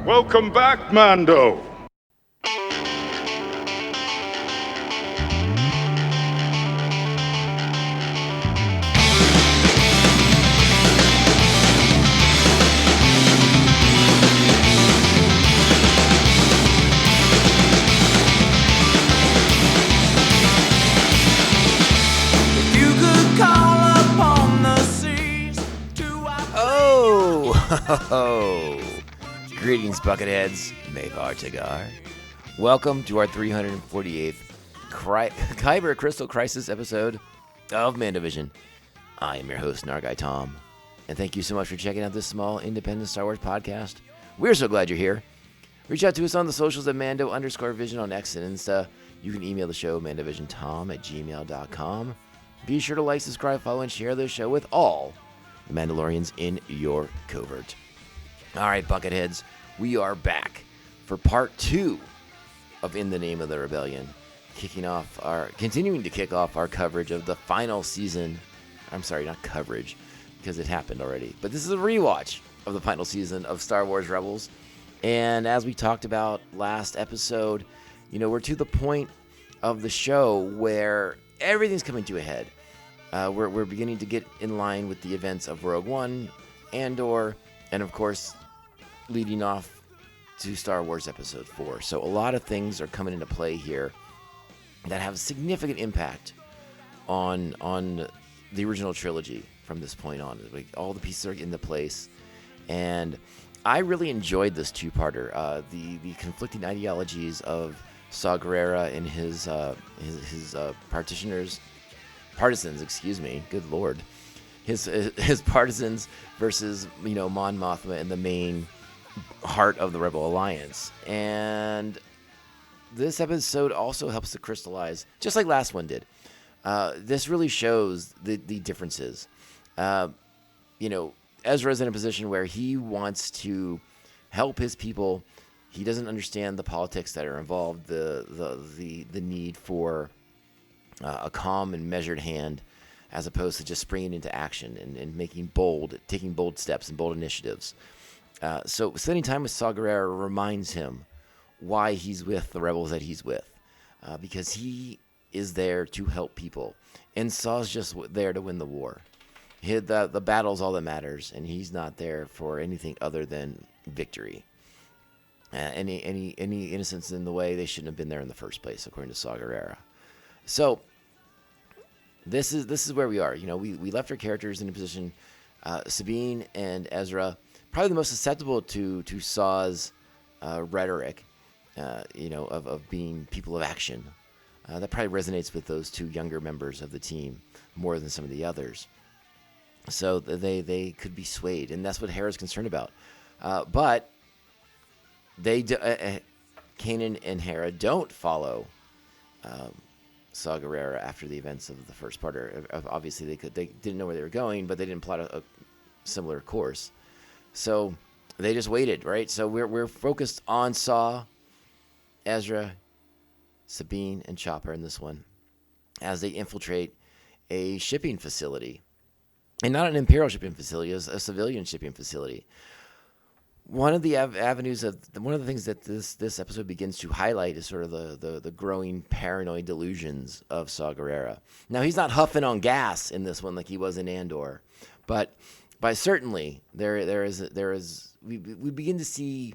Welcome back, Mando. Oh, greetings, Bucketheads. Mayvar Tagar. Welcome to our 348th Kyber Crystal Crisis episode of Mandovision. I am your host, Nargai Tom, and thank you so much for checking out this small, independent Star Wars podcast. We're so glad you're here. Reach out to us on the socials at Mando_Vision on X and Insta. You can email the show, mandovisiontom@gmail.com. Be sure to like, subscribe, follow, and share this show with all the Mandalorians in your covert. All right, Bucketheads, we are back for part 2 of In the Name of the Rebellion, continuing to kick off our coverage of the final season. I'm sorry, not coverage, because it happened already, but this is a rewatch of the final season of Star Wars Rebels. And as we talked about last episode, we're to the point of the show where everything's coming to a head. We're beginning to get in line with the events of Rogue One, Andor, and of course, leading off to Star Wars Episode 4. So a lot of things are coming into play here that have a significant impact on the original trilogy from this point on. Like, all the pieces are into place, and I really enjoyed this two-parter. The conflicting ideologies of Saw Gerrera and his partisans, good lord, his partisans versus Mon Mothma in the main heart of the Rebel Alliance. And this episode also helps to crystallize, just like last one did. This really shows the differences. Ezra's in a position where he wants to help his people. He doesn't understand the politics that are involved, the need for a calm and measured hand, as opposed to just springing into action and taking bold steps and bold initiatives. So spending time with Saw Gerrera reminds him why he's with the rebels that he's with, because he is there to help people, and Saw's just there to win the war. The battle's all that matters, and he's not there for anything other than victory. Any innocence in the way, they shouldn't have been there in the first place, according to Saw Gerrera. So this is where we are. We left our characters in a position, Sabine and Ezra, probably the most susceptible to Saw's rhetoric, of being people of action. That probably resonates with those two younger members of the team more than some of the others. So they could be swayed, and that's what Hera's concerned about. But Kanan and Hera don't follow Saw Gerrera after the events of the first part. Obviously, they didn't know where they were going, but they didn't plot a similar course. So they just waited, right? So we're focused on Saw, Ezra, Sabine, and Chopper in this one as they infiltrate a shipping facility, and not an Imperial shipping facility, a civilian shipping facility. One of the one of the things that this episode begins to highlight is sort of the growing paranoid delusions of Saw Gerrera. Now, he's not huffing on gas in this one like he was in Andor, but certainly there is we begin to see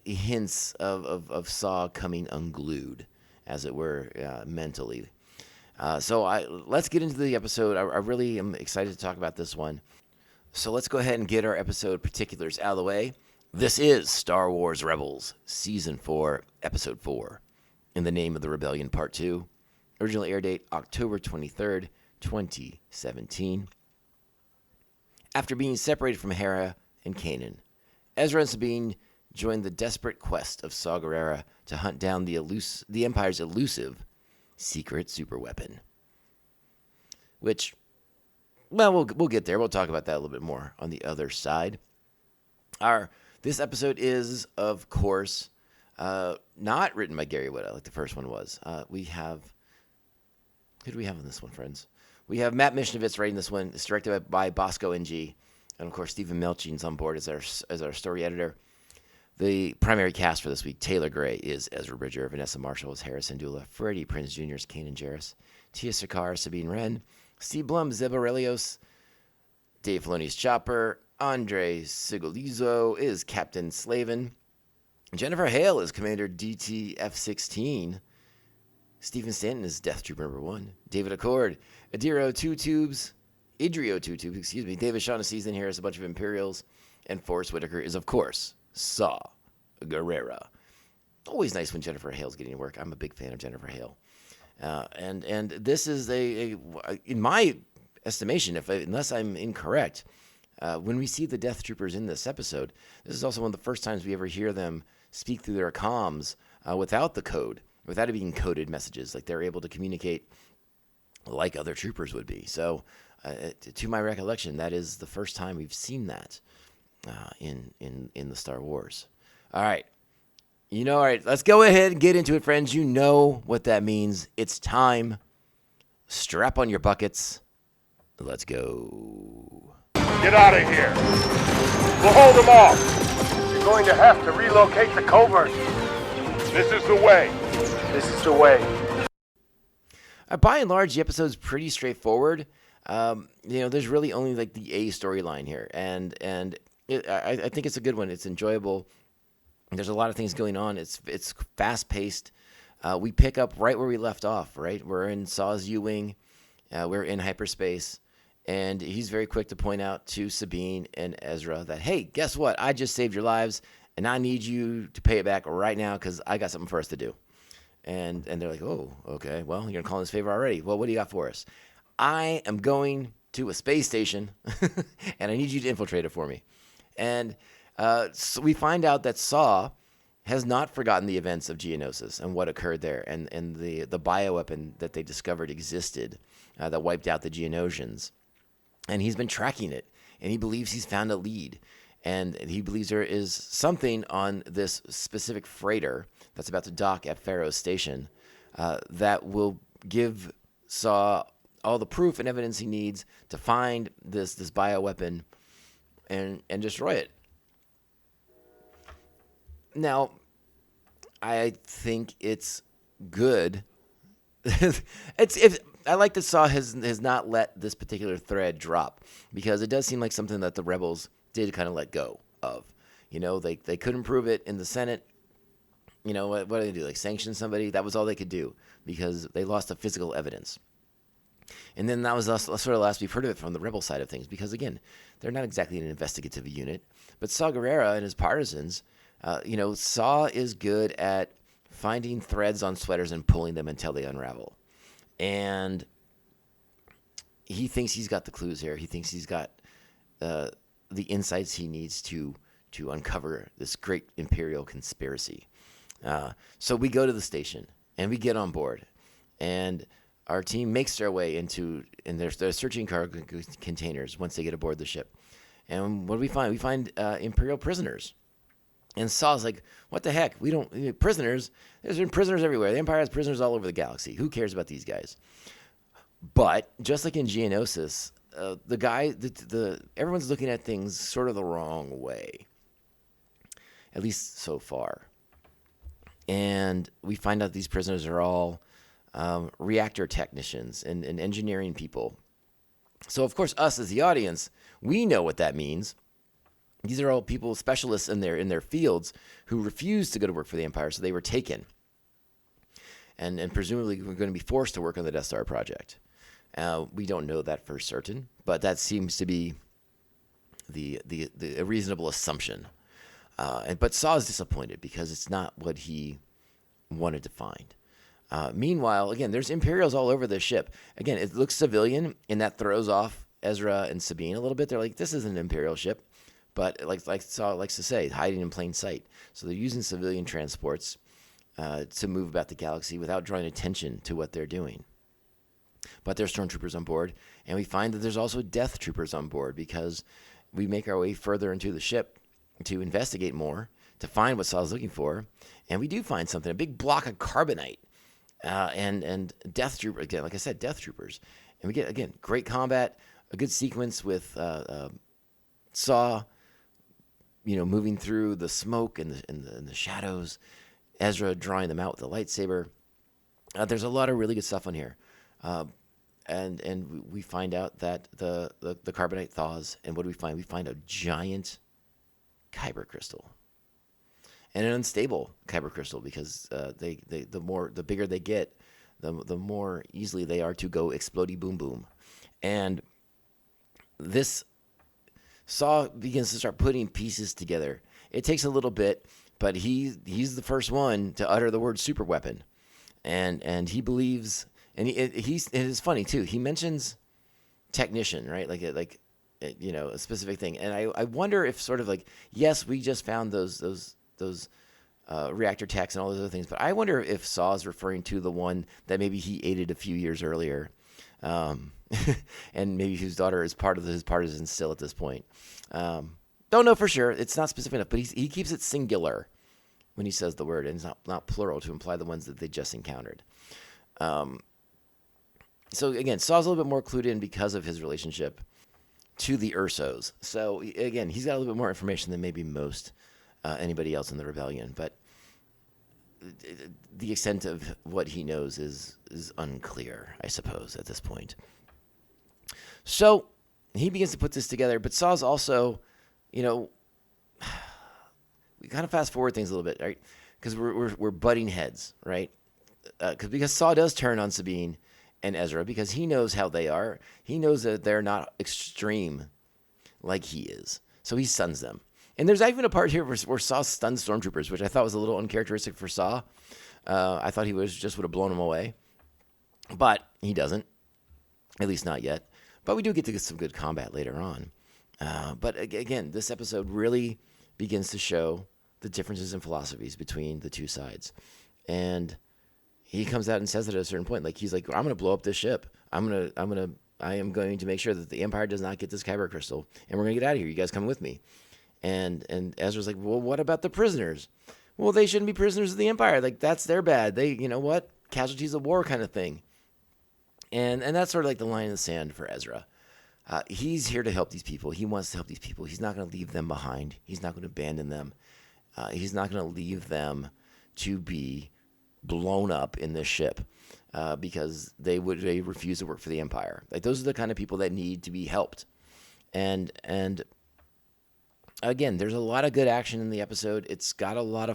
hints of Saw coming unglued, as it were, mentally. So let's get into the episode. I really am excited to talk about this one. So let's go ahead and get our episode particulars out of the way. This is Star Wars Rebels, Season 4, Episode 4, In the Name of the Rebellion, Part 2. Original air date, October 23rd, 2017. After being separated from Hera and Kanan, Ezra and Sabine join the desperate quest of Saw Gerrera to hunt down the Empire's elusive secret superweapon. Which, well, we'll get there. We'll talk about that a little bit more on the other side. This episode is, of course, not written by Gary Whitta like the first one was. Who do we have on this one, friends? We have Matt Mishnevitz writing this one. It's directed by Bosco NG. And, of course, Stephen Melchin's on board as our story editor. The primary cast for this week: Taylor Gray is Ezra Bridger, Vanessa Marshall is Harrison Dula, Freddie Prinze Jr. is Kanan Jarrus, Tia Sakar, Sabine Wren, Steve Blum, Zeb Aurelios, Dave Filoni's Chopper, Andre Sigolizo is Captain Slavin, Jennifer Hale is Commander DTF-16, Stephen Stanton is Death Trooper number 1, David Accord, Idrio Two Tubes, David Shaughnessy's in here as a bunch of Imperials, and Forrest Whitaker is, of course, Saw Gerrera. Always nice when Jennifer Hale's getting to work. I'm a big fan of Jennifer Hale. And this is in my estimation, unless I'm incorrect, when we see the Death Troopers in this episode, this is also one of the first times we ever hear them speak through their comms without the code, without it being coded messages. Like, they're able to communicate like other troopers would be. So, to my recollection, that is the first time we've seen that in the Star Wars. All right. All right, let's go ahead and get into it, friends. You know what that means. It's time. Strap on your buckets. Let's go. Get out of here. We'll hold them off. You're going to have to relocate the covert. This is the way. This is the way. By and large, the episode's pretty straightforward. There's really only like the A storyline here, and I think it's a good one. It's enjoyable. There's a lot of things going on. It's fast paced. We pick up right where we left off. Right, we're in Saw's U-wing. We're in hyperspace, and he's very quick to point out to Sabine and Ezra that, hey, guess what? I just saved your lives, and I need you to pay it back right now because I got something for us to do. And they're like, oh, okay. Well, you're gonna call this favor already. Well, what do you got for us? I am going to a space station, and I need you to infiltrate it for me. And so we find out that Saw has not forgotten the events of Geonosis and what occurred there, and the bioweapon that they discovered existed that wiped out the Geonosians. And he's been tracking it, and he believes he's found a lead. And he believes there is something on this specific freighter that's about to dock at Pharaoh's Station that will give Saw all the proof and evidence he needs to find this bioweapon and destroy it. Now, I think it's good. I like that Saw has not let this particular thread drop, because it does seem like something that the rebels did kind of let go of. They couldn't prove it in the Senate. What did they do? Like, sanction somebody? That was all they could do, because they lost the physical evidence. And then that was sort of the last we've heard of it from the rebel side of things, because, again, they're not exactly an investigative unit. But Saw Gerrera and his partisans, Saw is good at finding threads on sweaters and pulling them until they unravel. And he thinks he's got the clues here. He thinks he's got the insights he needs to uncover this great Imperial conspiracy. So we go to the station, and we get on board. And our team makes their way into, and they're searching cargo containers once they get aboard the ship. And what do we find? We find Imperial prisoners. And Saw's like, what the heck? Prisoners? There's been prisoners everywhere. The Empire has prisoners all over the galaxy. Who cares about these guys? But just like in Geonosis, everyone's looking at things sort of the wrong way. At least so far. And we find out these prisoners are all reactor technicians and engineering people. So, of course, us as the audience, we know what that means. These are all people, specialists in their fields, who refused to go to work for the Empire, so they were taken. And presumably we're going to be forced to work on the Death Star project. We don't know that for certain, but that seems to be a reasonable assumption. But Saw is disappointed because it's not what he wanted to find. Meanwhile, again, there's Imperials all over the ship. Again, it looks civilian, and that throws off Ezra and Sabine a little bit. They're like, this is an Imperial ship. But like Saw likes to say, hiding in plain sight. So they're using civilian transports to move about the galaxy without drawing attention to what they're doing. But there's stormtroopers on board, and we find that there's also Death Troopers on board, because we make our way further into the ship to investigate more, to find what Saw's looking for, and we do find something, a big block of carbonite, and Death Troopers, again, like I said, Death Troopers. And we get, again, great combat, a good sequence with Saw, moving through the smoke and the shadows, Ezra drawing them out with a lightsaber. There's a lot of really good stuff on here. And we find out that the carbonite thaws, and what do we find? We find a giant kyber crystal, and an unstable kyber crystal, because the bigger they get, the more easily they are to go explodey boom boom. And this Saw begins to start putting pieces together. It takes a little bit, but he's the first one to utter the word super weapon, and he believes. And it's funny too. He mentions technician, right? Like a specific thing. And I wonder if sort of like, yes, we just found those reactor techs and all those other things, but I wonder if Saw is referring to the one that maybe he aided a few years earlier, and maybe whose daughter is part of his partisans still at this point. Don't know for sure. It's not specific enough, but he keeps it singular when he says the word, and it's not plural to imply the ones that they just encountered. So again, Saw's a little bit more clued in because of his relationship to the Ursos. So again, he's got a little bit more information than maybe most anybody else in the rebellion. But the extent of what he knows is unclear, I suppose, at this point. So he begins to put this together. But Saw's also, we kind of fast forward things a little bit, right? Because we're butting heads, right? Because Saw does turn on Sabine and Ezra, because he knows how they are. He knows that they're not extreme like he is. So he stuns them. And there's even a part here where Saw stuns stormtroopers, which I thought was a little uncharacteristic for Saw. I thought he would have blown them away. But he doesn't. At least not yet. But we do get to get some good combat later on. But again, this episode really begins to show the differences in philosophies between the two sides. And he comes out and says it at a certain point. Like, he's like, I'm going to blow up this ship. I am going to make sure that the Empire does not get this kyber crystal, and we're going to get out of here. You guys come with me. And Ezra's like, well, what about the prisoners? Well, they shouldn't be prisoners of the Empire. Like, that's their bad. They, casualties of war kind of thing. And that's sort of like the line in the sand for Ezra. He's here to help these people. He wants to help these people. He's not going to leave them behind. He's not going to abandon them. He's not going to leave them to be blown up in this ship because they refuse to work for the Empire. Like, those are the kind of people that need to be helped. And again, there's a lot of good action in the episode. It's got a lot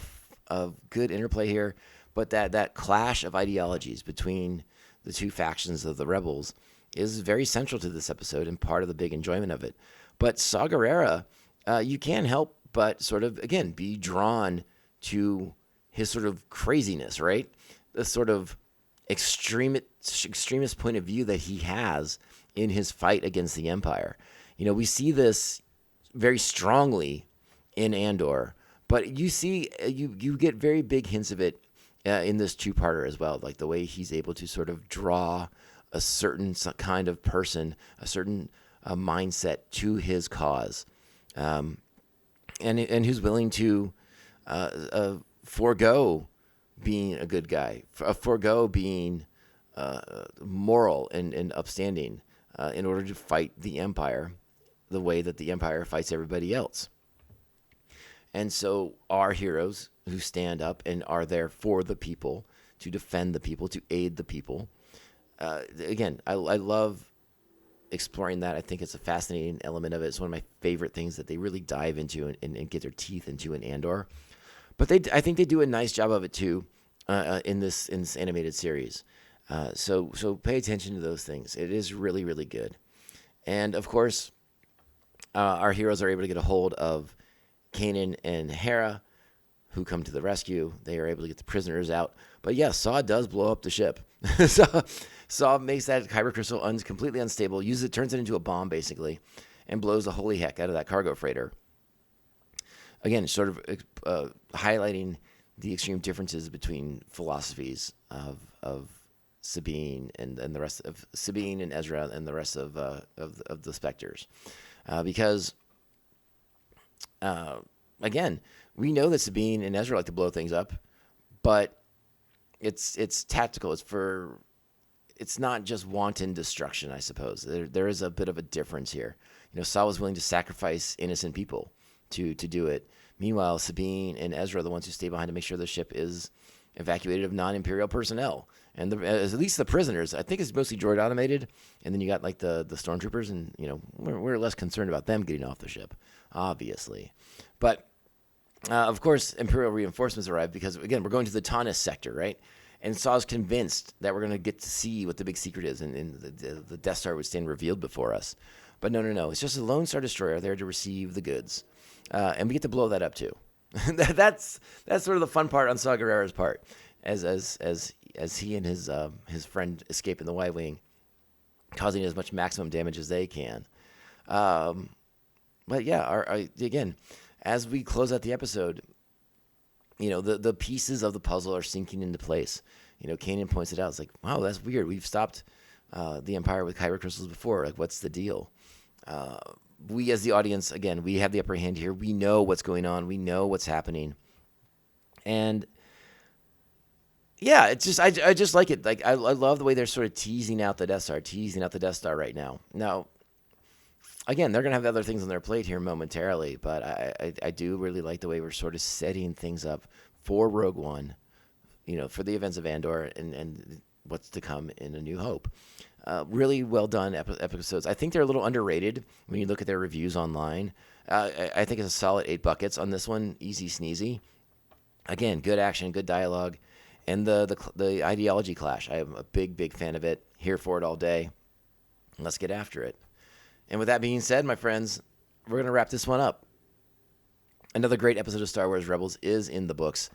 of good interplay here, but that clash of ideologies between the two factions of the rebels is very central to this episode and part of the big enjoyment of it. But Saw Gerrera, you can't help but sort of, again, be drawn to his sort of craziness, right? The sort of extremist point of view that he has in his fight against the Empire. We see this very strongly in Andor, but you see, you get very big hints of it in this two-parter as well, like the way he's able to sort of draw a certain kind of person, a certain mindset to his cause, and who's willing to forego being a good guy, forego being moral and upstanding in order to fight the Empire the way that the Empire fights everybody else. And so our heroes who stand up and are there for the people, to defend the people, to aid the people. Again, I love exploring that. I think it's a fascinating element of it. It's one of my favorite things that they really dive into and get their teeth into in Andor. But I think they do a nice job of it too in this animated series. So pay attention to those things. It is really, really good. And of course, our heroes are able to get a hold of Kanan and Hera, who come to the rescue. They are able to get the prisoners out. But yeah, Saw does blow up the ship. Saw makes that kyber crystal completely unstable, turns it into a bomb basically, and blows the holy heck out of that cargo freighter. Again, sort of highlighting the extreme differences between philosophies of Sabine and the rest of Sabine and Ezra and the rest of the Spectres, because again, we know that Sabine and Ezra like to blow things up, but it's tactical. It's not just wanton destruction, I suppose. There is a bit of a difference here. Saw was willing to sacrifice innocent people to do it. Meanwhile, Sabine and Ezra are the ones who stay behind to make sure the ship is evacuated of non-Imperial personnel. And at least the prisoners, I think it's mostly droid automated. And then you got like the stormtroopers, and we're less concerned about them getting off the ship, obviously. But of course, Imperial reinforcements arrive because, again, we're going to the Tanis sector, right? And Saw's convinced that we're going to get to see what the big secret is, and the Death Star would stand revealed before us. But no. It's just a Lone Star Destroyer there to receive the goods. And we get to blow that up, too. That's sort of the fun part on Saw Gerrera's part, as he and his friend escape in the Y-Wing, causing as much maximum damage as they can. But yeah, again, as we close out the episode, the pieces of the puzzle are sinking into place. Kanan points it out. It's like, wow, that's weird. We've stopped the Empire with Kyber crystals before. Like, what's the deal? We, as the audience, again, we have the upper hand here. We know what's going on. We know what's happening. And yeah, it's just, I just like it. Like, I love the way they're sort of teasing out the Death Star right now. Now, again, they're going to have other things on their plate here momentarily, but I do really like the way we're sort of setting things up for Rogue One, for the events of Andor and what's to come in A New Hope. Really well done episodes. I think they're a little underrated when you look at their reviews online. I think it's a solid 8 buckets on this one. Easy sneezy. Again, good action, good dialogue, and the ideology clash. I am a big fan of it. Here for it all day. Let's get after it. And with that being said, my friends, we're going to wrap this one up. Another great episode of Star Wars Rebels is in the books,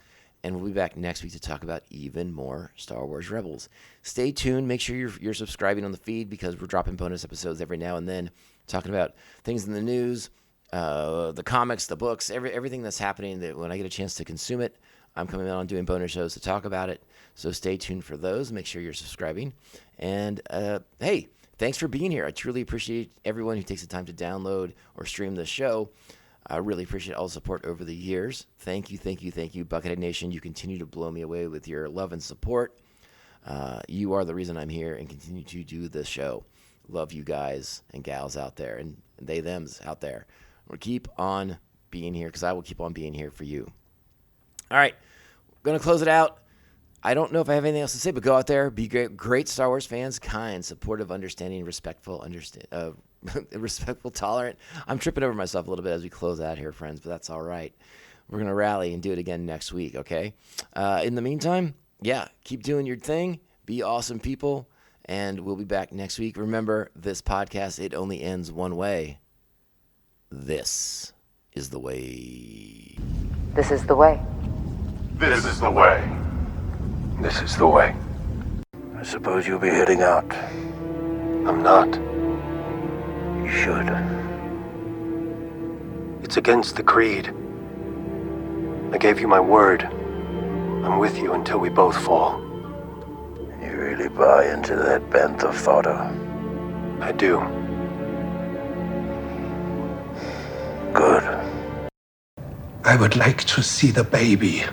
and we'll be back next week to talk about even more Star Wars Rebels. Stay tuned. Make sure you're subscribing on the feed, because we're dropping bonus episodes every now and then, talking about things in the news, the comics, the books, everything that's happening. That when I get a chance to consume it, I'm coming on doing bonus shows to talk about it. So stay tuned for those. Make sure you're subscribing. And hey, thanks for being here. I truly appreciate everyone who takes the time to download or stream this show. I really appreciate all the support over the years. Thank you. Buckethead Nation, you continue to blow me away with your love and support. You are the reason I'm here and continue to do this show. Love you guys and gals out there, and they, thems out there. We'll keep on being here, because I will keep on being here for you. All right, going to close it out. I don't know if I have anything else to say, but go out there, be great Star Wars fans, kind, supportive, understanding, respectful, respectful, tolerant. I'm tripping over myself a little bit as we close out here, friends, but that's all right. We're going to rally and do it again next week, okay? In the meantime, keep doing your thing. Be awesome people, and we'll be back next week. Remember, this podcast, it only ends one way. This is the way. This is the way. This is the way. This is the way. I suppose you'll be heading out. I'm not. You should. It's against the creed. I gave you my word. I'm with you until we both fall. You really buy into that bantha fodder? I do. Good. I would like to see the baby.